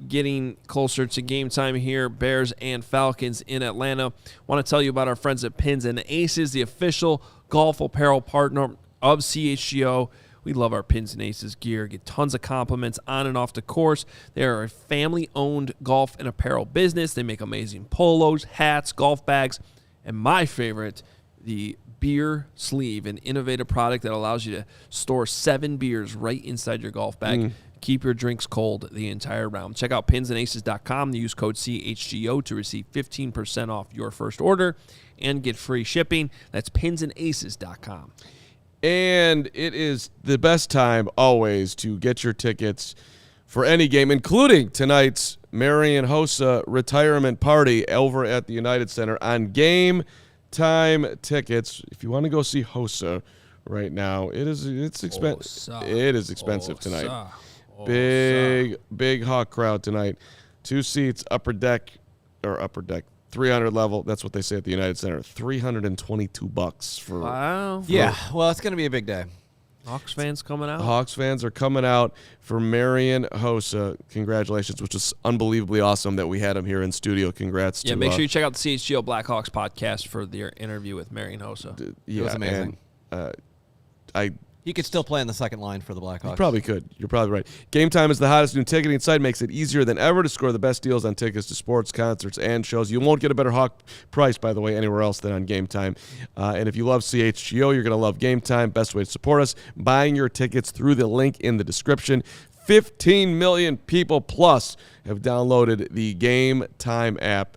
Getting closer to game time here, Bears and Falcons in Atlanta. Want to tell you about our friends at Pins and Aces, the official golf apparel partner of CHGO. We love our Pins and Aces gear. Get tons of compliments on and off the course. They are a family-owned golf and apparel business. They make amazing polos, hats, golf bags, and my favorite, the beer sleeve, an innovative product that allows you to store 7 beers right inside your golf bag. Keep your drinks cold the entire round. Check out pinsandaces.com. Use code CHGO to receive 15% off your first order and get free shipping. That's pinsandaces.com. And it is the best time always to get your tickets for any game, including tonight's Marian Hossa retirement party over at the United Center on Game Time tickets. If you want to go see Hossa right now, it is expensive tonight. Big Hawk crowd tonight. 2 seats, upper deck, 300 level. That's what they say at the United Center. $322 for. Wow. Yeah. Well, it's going to be a big day. Hawks fans coming out. Hawks fans are coming out for Marian Hossa. Congratulations, which was unbelievably awesome that we had him here in studio. Congrats to make sure you check out the CHGO Blackhawks podcast for their interview with Marian Hossa. It was amazing. He could still play in the second line for the Blackhawks. You probably could. You're probably right. Game Time is the hottest new ticketing site. Makes it easier than ever to score the best deals on tickets to sports, concerts, and shows. You won't get a better Hawk price, by the way, anywhere else than on Game Time. And if you love CHGO, you're going to love Game Time. Best way to support us, buying your tickets through the link in the description. 15 million people plus have downloaded the Game Time app.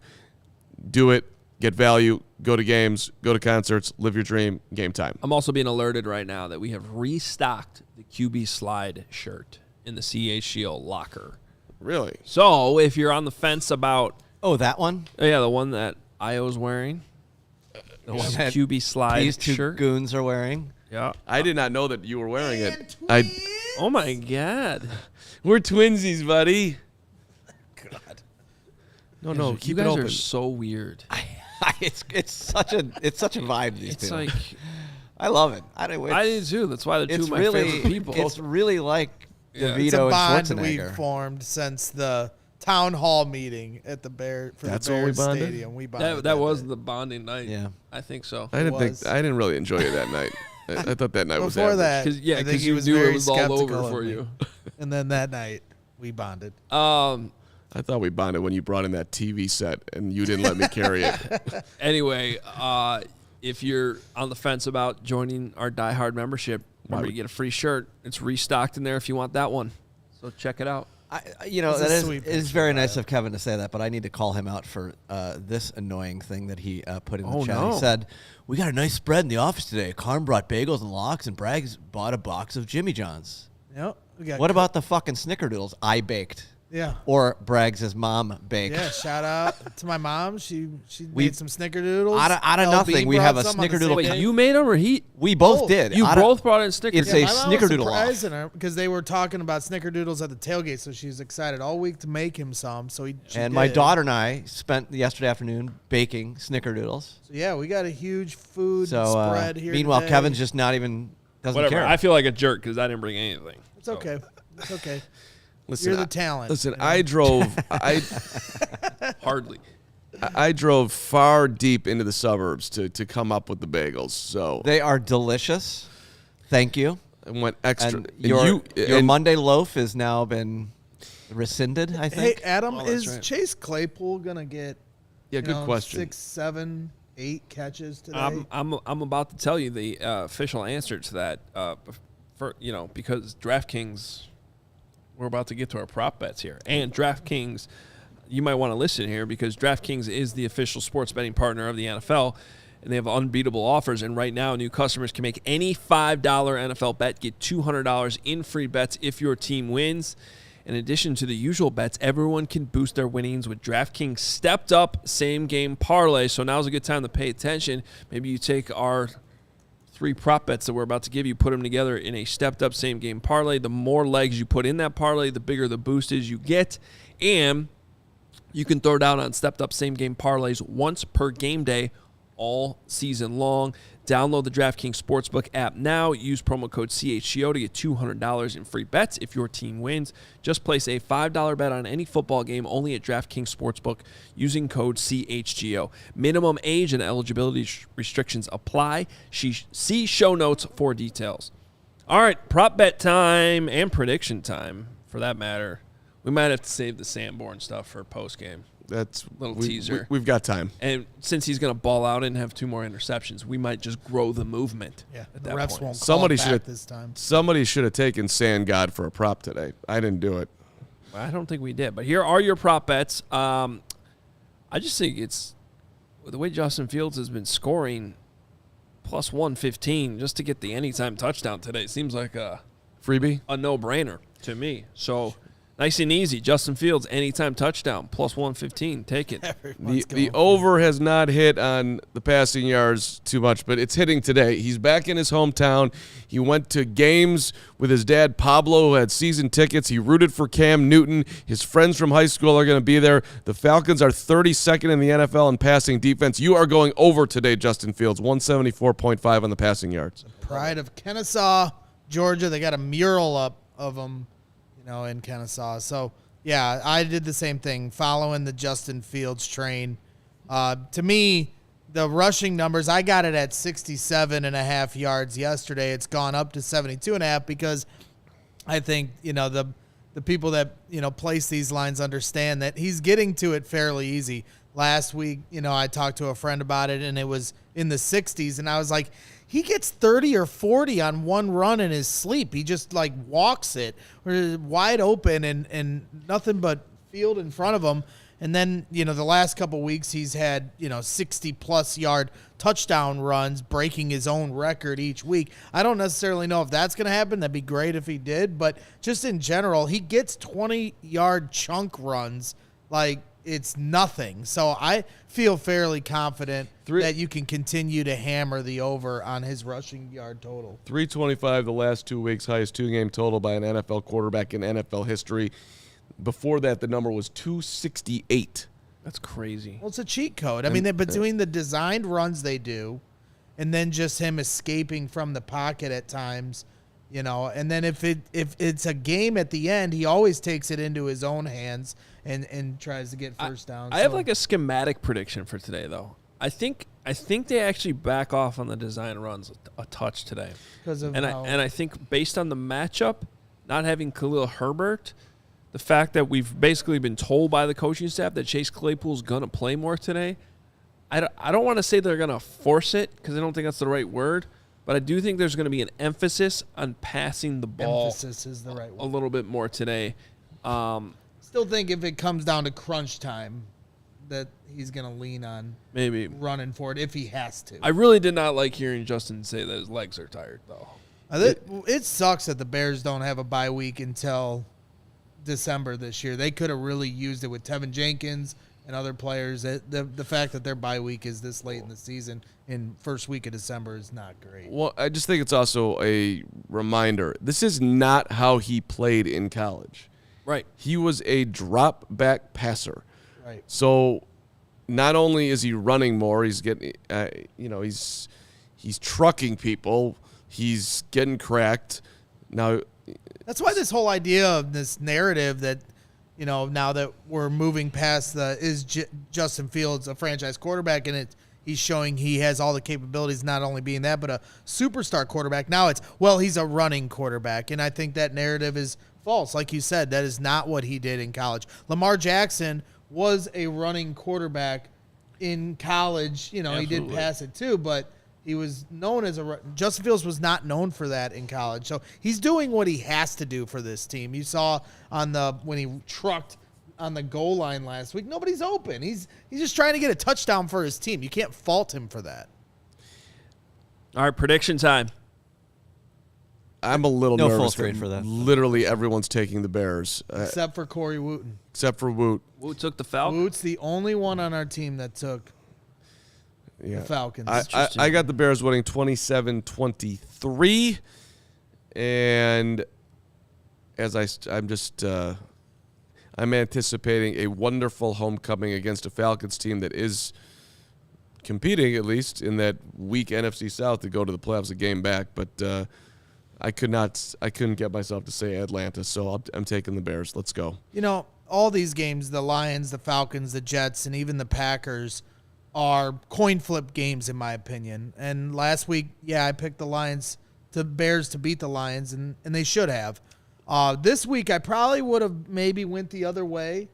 Do it. Get value, go to games, go to concerts, live your dream, Game Time. I'm also being alerted right now that we have restocked the QB Slide shirt in the CHGO locker. Really? So if you're on the fence about... Oh, that one? Yeah, the one that Io's wearing. The one that QB Slide these two shirt. goons are wearing. Yeah. I did not know that you were wearing it. Oh, my God. We're twinsies, buddy. God. No, keep it you guys open. are so weird. It's such a vibe. These It's two. like... I love it. I do, too. That's why they're two it's of my really, favorite people. It's really like Yeah. DeVito It's a and bond Schwarzenegger. we've formed since the town hall meeting at the That's the when we Bears bonded? Stadium. We bonded. that was the bonding night. Yeah. I think so. I was. didn't really enjoy it that night. I thought that night was Before average. that, I think Because he you was knew very it was all skeptical over of for me. you. And then that night, we bonded. I thought we bonded when you brought in that TV set and you didn't let me carry it. Anyway, if you're on the fence about joining our Die Hard membership, remember you get a free shirt. It's restocked in there if you want that one. So check it out. It's a That sweet is picture, very nice Ryan. of Kevin to say that, but I need to call him out for this annoying thing that he put in the Oh, chat. no. He said, "We got a nice spread in the office today. Carm brought bagels and lox, and Braggs bought a box of Jimmy John's. Yep. We got What about the fucking snickerdoodles I baked?" Yeah. Or Braggs' mom baked. Yeah, shout out to my mom. She made some snickerdoodles. Out of LB nothing, we brought have a some on the snickerdoodle same Wait, day. you made them or he? We both Both. did. You Outta- both brought in Snickers. It's a My mom was snickerdoodle off. surprising her because they were talking about snickerdoodles at the tailgate, so she's excited all week to make him some. So And my daughter and I spent yesterday afternoon baking snickerdoodles. So yeah, we got a huge food So spread here. meanwhile, today. Kevin's just not even doesn't Whatever. care. I feel like a jerk because I didn't bring anything. It's okay. It's okay. Listen, You're the talent. Listen, you know? I drove. Hardly. I drove far deep into the suburbs to come up with the bagels. So They are delicious. Thank you. I went extra. And your Monday loaf has now been rescinded, I Hey, think. Adam, Oh, that's is right. Chase Claypool gonna get? Yeah, good question. 6, 7, 8 catches today. I'm about to tell you the official answer to that. Because DraftKings, we're about to get to our prop bets here, and DraftKings, you might want to listen here because DraftKings is the official sports betting partner of the NFL, and they have unbeatable offers. And right now, new customers can make any $5 NFL bet, get $200 in free bets if your team wins. In addition to the usual bets, everyone can boost their winnings with DraftKings stepped up same game parlay. So now's a good time to pay attention. Maybe you take our 3 prop bets that we're about to give you, put them together in a stepped up same game parlay. The more legs you put in that parlay, the bigger the boost is you get. And you can throw down on stepped up same game parlays once per game day all season long. Download the DraftKings Sportsbook app now. Use promo code CHGO to get $200 in free bets if your team wins. Just place a $5 bet on any football game only at DraftKings Sportsbook using code CHGO. Minimum age and eligibility restrictions apply. See show notes for details. All right, prop bet time and prediction time, for that matter. We might have to save the Sanborn stuff for post game. That's Little teaser. We've got time. And since he's going to ball out and have 2 more interceptions, we might just grow the movement. yeah, at the that refs point. won't Somebody call should it have back this time. Somebody should have taken Sand God for a prop today. I didn't do it. I don't think we did. But here are your prop bets. I just think it's the way Justin Fields has been scoring, plus 115 just to get the anytime touchdown today. Seems like a Freebie? no-brainer to me. So nice and easy. Justin Fields, anytime touchdown, plus 115. Take it. The over has not hit on the passing yards too much, but it's hitting today. He's back in his hometown. He went to games with his dad, Pablo, who had season tickets. He rooted for Cam Newton. His friends from high school are going to be there. The Falcons are 32nd in the NFL in passing defense. You are going over today, Justin Fields, 174.5 on the passing yards. Pride of Kennesaw, Georgia, they got a mural up of them, in Kennesaw. So, yeah, I did the same thing, following the Justin Fields train. To me, the rushing numbers, I got it at 67.5 yards yesterday. It's gone up to 72.5 because I think, the people that, place these lines understand that he's getting to it fairly easy. Last week, I talked to a friend about it, and it was in the 60s, and I was like, he gets 30 or 40 on one run in his sleep. He just, walks it wide open and nothing but field in front of him. And then, the last couple weeks he's had, 60-plus yard touchdown runs, breaking his own record each week. I don't necessarily know if that's going to happen. That'd be great if he did. But just in general, he gets 20-yard chunk runs like it's nothing. So I feel fairly confident that you can continue to hammer the over on his rushing yard total. 325 the last 2 weeks, highest two-game total by an NFL quarterback in NFL history. Before that, the number was 268. That's crazy. Well, it's a cheat code. I mean, between the designed runs they do and then just him escaping from the pocket at times, and then if it's a game at the end, he always takes it into his own hands and tries to get first down. I have a schematic prediction for today, though. I think they actually back off on the design runs a touch today. And I think based on the matchup, not having Khalil Herbert, the fact that we've basically been told by the coaching staff that Chase Claypool's going to play more today, I don't want to say they're going to force it because I don't think that's the right word, but I do think there's going to be an emphasis on passing the ball. Emphasis is the right word. A little bit more today. Still think if it comes down to crunch time that he's going to lean on maybe running for it if he has to. I really did not like hearing Justin say that his legs are tired, though. It sucks that the Bears don't have a bye week until December this year. They could have really used it with Tevin Jenkins and other players. The fact that their bye week is this late in the season in first week of December is not great. Well, I just think it's also a reminder. This is not how he played in college. Right. He was a drop back passer. Right. So not only is he running more, he's getting, he's trucking people. He's getting cracked. Now, that's why this whole idea of this narrative that, now that we're moving past Justin Fields a franchise quarterback and he's showing he has all the capabilities, not only being that, but a superstar quarterback. Now he's a running quarterback. And I think that narrative is false. Like you said, that is not what he did in college. Lamar Jackson was a running quarterback in college. Absolutely. He did pass it too, but he was known as Justin Fields was not known for that in college. So he's doing what he has to do for this team. You saw when he trucked on the goal line last week, nobody's open. He's just trying to get a touchdown for his team. You can't fault him for that. All right, prediction time. I'm a little no nervous full screen for that. Literally everyone's taking the Bears. Except for Corey Wooten. Except for Woot. Woot took the Falcons. Woot's the only one on our team that took the Falcons. I got the Bears winning 27-23. And as I'm anticipating a wonderful homecoming against a Falcons team that is competing, at least, in that weak NFC South to go to the playoffs a game back. But I couldn't get myself to say Atlanta, so I'm taking the Bears. Let's go. All these games, the Lions, the Falcons, the Jets, and even the Packers are coin flip games in my opinion. And last week, I picked the Bears to beat the Lions, and they should have. This week, I probably would have maybe went the other way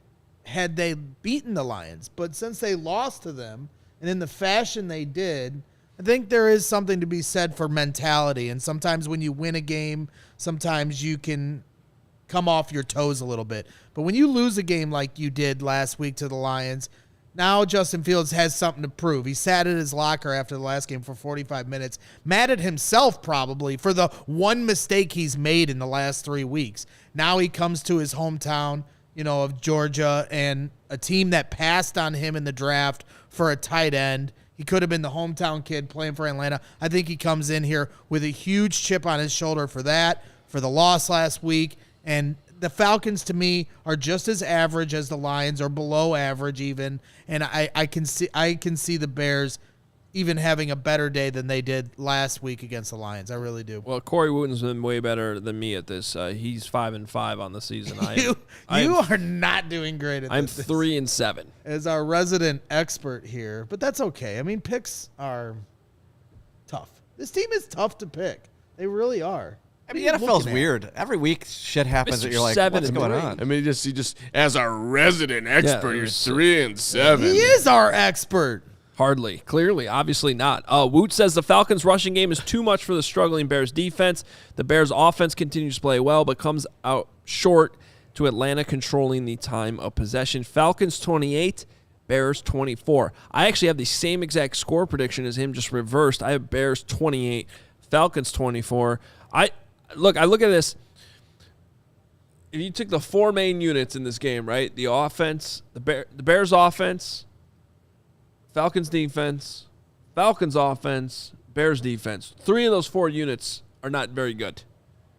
had they beaten the Lions. But since they lost to them, and in the fashion they did, I think there is something to be said for mentality. And sometimes when you win a game, sometimes you can come off your toes a little bit. But when you lose a game like you did last week to the Lions, now Justin Fields has something to prove. He sat in his locker after the last game for 45 minutes, mad at himself probably for the one mistake he's made in the last 3 weeks. Now he comes to his hometown, of Georgia, and a team that passed on him in the draft for a tight end. He could have been the hometown kid playing for Atlanta. I think he comes in here with a huge chip on his shoulder for that, for the loss last week. And the Falcons, to me, are just as average as the Lions, or below average even. And I can see the Bears, even having a better day than they did last week against the Lions. I really do. Well, Corey Wooten's been way better than me at this. He's 5-5 on the season. You are not doing great at I'm this. 3-7. As our resident expert here, but that's okay. I mean, picks are tough. This team is tough to pick. They really are. I mean, the NFL's weird. Every week, shit happens that you're like, what's going on? I mean, you just as our resident expert, you're 3-7. He is our expert. Hardly. Clearly. Obviously not. Woot says the Falcons' rushing game is too much for the struggling Bears defense. The Bears' offense continues to play well, but comes out short to Atlanta controlling the time of possession. Falcons 28, Bears 24. I actually have the same exact score prediction as him, just reversed. I have Bears 28, Falcons 24. I look at this. If you took the four main units in this game, right? The offense, the Bears offense, Falcons defense, Falcons offense, Bears defense. Three of those four units are not very good.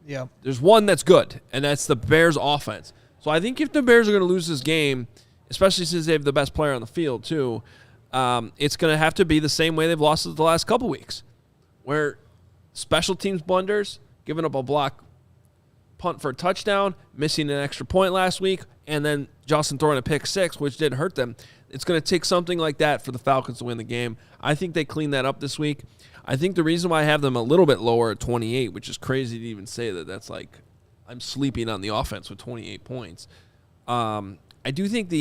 Yeah. There's one that's good, and that's the Bears offense. So I think if the Bears are going to lose this game, especially since they have the best player on the field too, it's going to have to be the same way they've lost it the last couple weeks, where special teams blunders, giving up a block punt for a touchdown, missing an extra point last week, and then Johnson throwing a pick six, which did hurt them. It's going to take something like that for the Falcons to win the game. I think they clean that up this week. I think the reason why I have them a little bit lower at 28, which is crazy to even say that's like I'm sleeping on the offense with 28 points. I do think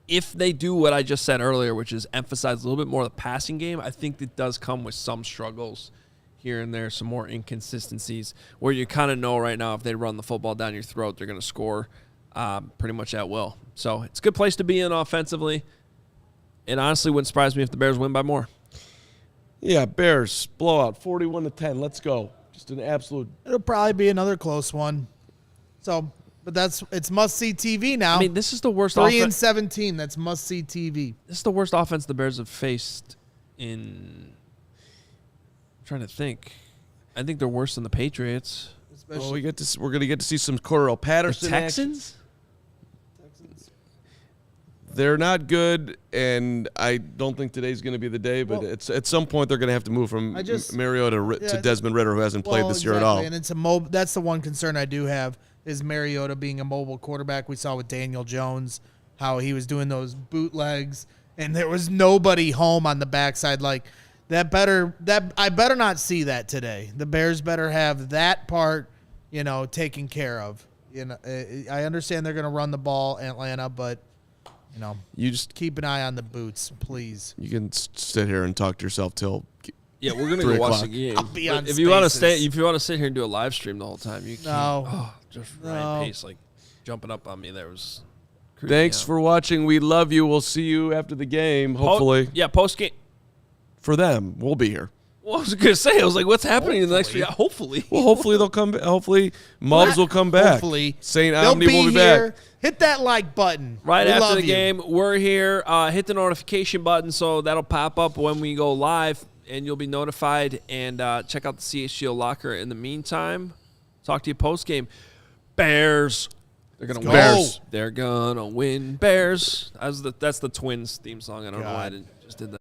if they do what I just said earlier, which is emphasize a little bit more of the passing game, I think it does come with some struggles here and there, some more inconsistencies where you kind of know right now if they run the football down your throat, they're going to score pretty much at will. So it's a good place to be in offensively. It honestly wouldn't surprise me if the Bears win by more. Yeah, Bears blowout 41-10. Let's go. Just an absolute. It'll probably be another close one. So, but it's must-see TV now. I mean, this is the worst 3-17. That's must-see TV. This is the worst offense the Bears have faced in. I'm trying to think. I think they're worse than the Patriots. We're going to get to see some Cordell Patterson. The Texans? They're not good, and I don't think today's going to be the day, but it's at some point they're going to have to move from Mariota to Desmond Ritter, who hasn't played this year at all. And it's that's the one concern I do have is Mariota being a mobile quarterback. We saw with Daniel Jones how he was doing those bootlegs, and there was nobody home on the backside. Like I better not see that today. The Bears better have that part, taken care of. I understand they're going to run the ball in Atlanta, but you just keep an eye on the boots, please. You can sit here and talk to yourself till. Yeah, we're gonna go watch the game. I'll be on if you want to sit here and do a live stream the whole time, you can't. No. Ryan Pace like jumping up on me. There was. Thanks for watching. We love you. We'll see you after the game. Hopefully. Post game. For them, we'll be here. Well, I was gonna say, I was like, what's happening in the next few? Hopefully. Well, hopefully they'll come. Hopefully, Mubs will come back. Hopefully, St. Omni will be here. back. Hit that like button. Right after the game, we're here. Hit the notification button so that'll pop up when we go live, and you'll be notified. And check out the CHGO locker. In the meantime, talk to you post game. Bears. They're gonna win. Bears. They're gonna win. Bears. That's the Twins theme song. I don't know why I just did that.